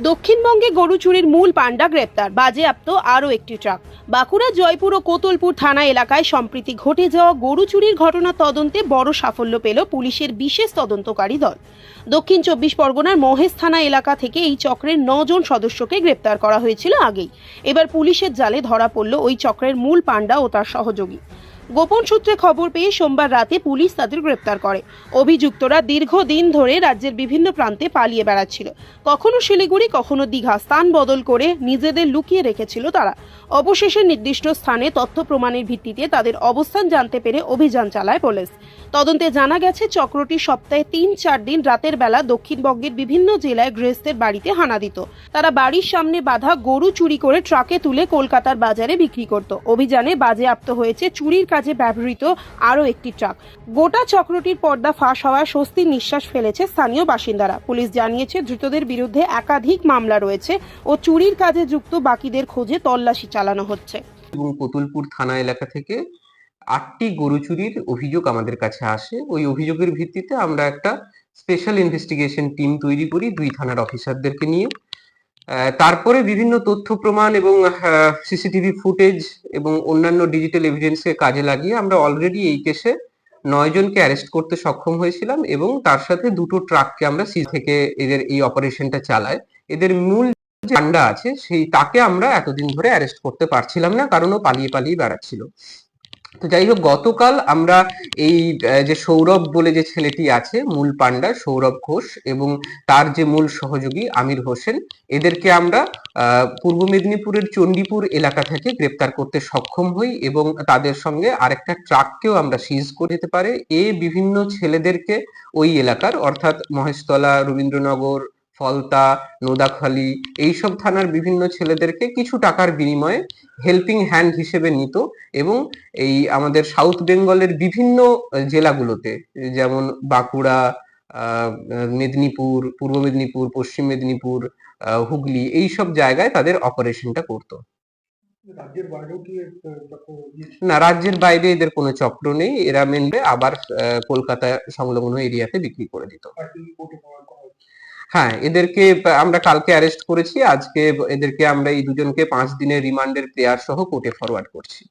দক্ষিণবঙ্গে গরু চুরির মূল পাণ্ডা গ্রেপ্তার, বাজেয়াপ্ত আরও একটি ট্রাক। বাঁকুড়া, জয়পুর ও কোতলপুর থানা এলাকায় সম্প্রতি ঘটে যাওয়া গরু চুরির ঘটনা তদন্তে বড় সাফল্য পেল পুলিশের বিশেষ তদন্তকারী দল। দক্ষিণ 24 পরগনার মহেশ থানা এলাকা থেকে এই চক্রের 9 জন সদস্যকে গ্রেপ্তার করা হয়েছিল আগেই। এবার পুলিশের জালে ধরা পড়ল ওই চক্রের মূল পাণ্ডা ও তার সহযোগী। গোপন সূত্রে খবর পেয়ে সোমবার রাতে পুলিশ তাদের গ্রেপ্তার করে। অভিযুক্তরা দীর্ঘদিন ধরে রাজ্যের বিভিন্ন প্রান্তে পালিয়ে বেড়াচ্ছিল। কখনো শিলিগুড়ি, কখনো দীঘা স্থান বদল করে নিজেদের লুকিয়ে রেখেছিল তারা। অবশেষে নির্দিষ্ট স্থানে তথ্য প্রমাণের ভিত্তিতে তাদের অবস্থান জানতে পেরে অভিযান চালায় পুলিশ। তদন্তে জানা গেছে চক্রটি সপ্তাহে 3-4 দিন রাতের বেলা দক্ষিণবঙ্গের বিভিন্ন জেলায় গৃহস্থের বাড়িতে হানা দিত। তারা বাড়ির সামনে বাঁধা গরু চুরি করে ট্রাকে তুলে কলকাতার বাজারে বিক্রি করত। অভিযানে বাজেয়াপ্ত হয়েছে চুরির কাজে ব্যবহৃত আরও একটি ট্রাক। গোটা চক্রটির পর্দা ফাঁস হওয়ায় স্বস্তির নিঃশ্বাস ফেলেছে স্থানীয় বাসিন্দারা। পুলিশ জানিয়েছে ধৃতদের বিরুদ্ধে একাধিক মামলা রয়েছে ও চুরির কাজে যুক্ত বাকিদের খোঁজে তল্লাশি চালানো হচ্ছে। এবং কোতলপুর থানা এলাকা থেকে 8টি গরু চুরির অভিযোগ আমাদের কাছে আসে। ওই অভিযোগের ভিত্তিতে আমরা একটা স্পেশাল ইনভেস্টিগেশন টিম তৈরি করি 2 থানার অফিসারদেরকে নিয়ে। তারপরে বিভিন্ন তথ্য প্রমাণ এবং সিসিটিভি ফুটেজ এবং অন্যান্য ডিজিটাল এভিডেন্সকে কাজে লাগিয়ে আমরা অলরেডি এই কেসে 9 জনকে অ্যারেস্ট করতে সক্ষম হয়েছিলাম এবং তার সাথে 2টো ট্রাককে আমরা সিজ থেকে এদের এই অপারেশনটা চালাই। এদের মূল যে পান্ডা আছে সেই তাকে আমরা এতদিন ধরে অ্যারেস্ট করতে পারছিলাম না, কারণ ও পালিয়ে পালিয়ে বেড়াচ্ছিল। তো যাই হোক, গতকাল আমরা এই যে সৌরভ বলে যে ছেলেটি আছে মূল পান্ডা, সৌরভ ঘোষ, এবং তার যে মূল সহযোগী আমির হোসেন, এদেরকে আমরা পূর্ব মেদিনীপুরের চণ্ডীপুর এলাকা থেকে গ্রেপ্তার করতে সক্ষম হই এবং তাদের সঙ্গে আরেকটা ট্রাককেও আমরা সিজ করে দিতে পারি। বিভিন্ন ছেলেদেরকে ওই এলাকার অর্থাৎ মহেশতলা, রবীন্দ্রনগর, ফলতা, নোদাখালী এইসব থানার বিভিন্ন ছেলেদেরকে কিছু টাকার বিনিময়ে হেল্পিং হ্যান্ড হিসেবে নিত এবং এই আমাদের সাউথ বেঙ্গলের বিভিন্ন জেলাগুলোতে, যেমন বাঁকুড়া, মেদিনীপুর, পূর্ব মেদিনীপুর, পশ্চিম মেদিনীপুর, হুগলি, এইসব জায়গায় তাদের অপারেশনটা করতো। না, রাজ্যের বাইরে এদের কোনো চক্র নেই। এরা মেনলি আবার কলকাতা সংলগ্ন এরিয়াতে বিক্রি করে দিত। হ্যাঁ, এদেরকে আমরা কালকে অ্যারেস্ট করেছি। আজকে এদেরকে আমরা এই দুজনকে 5 দিনের রিমান্ডের প্রেয়ার সহ কোর্টে ফরওয়ার্ড করছি।